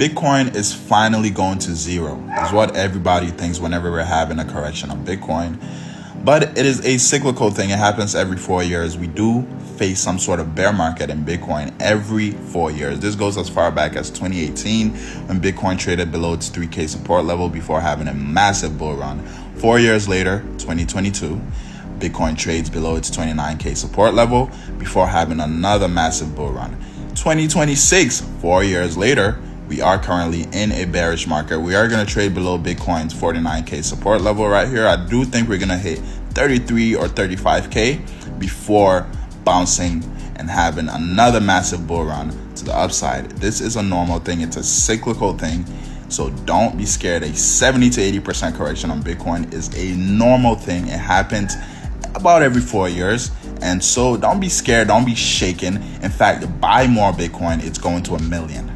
Bitcoin is finally going to zero, is what everybody thinks whenever we're having a correction on Bitcoin. But it is a cyclical thing. It happens every 4 years. We do face some sort of bear market in Bitcoin every 4 years. This goes as far back as 2018 when Bitcoin traded below its 3K support level before having a massive bull run. 4 years later, 2022, Bitcoin trades below its 29K support level before having another massive bull run. 2026, 4 years later, we are currently in a bearish market. We are going to trade below Bitcoin's 49K support level right here. I do think we're going to hit 33 or 35K before bouncing and having another massive bull run to the upside. This is a normal thing. It's a cyclical thing. So don't be scared. A 70 to 80% correction on Bitcoin is a normal thing. It happens about every 4 years. And so don't be scared. Don't be shaken. In fact, buy more Bitcoin. It's going to 1 million.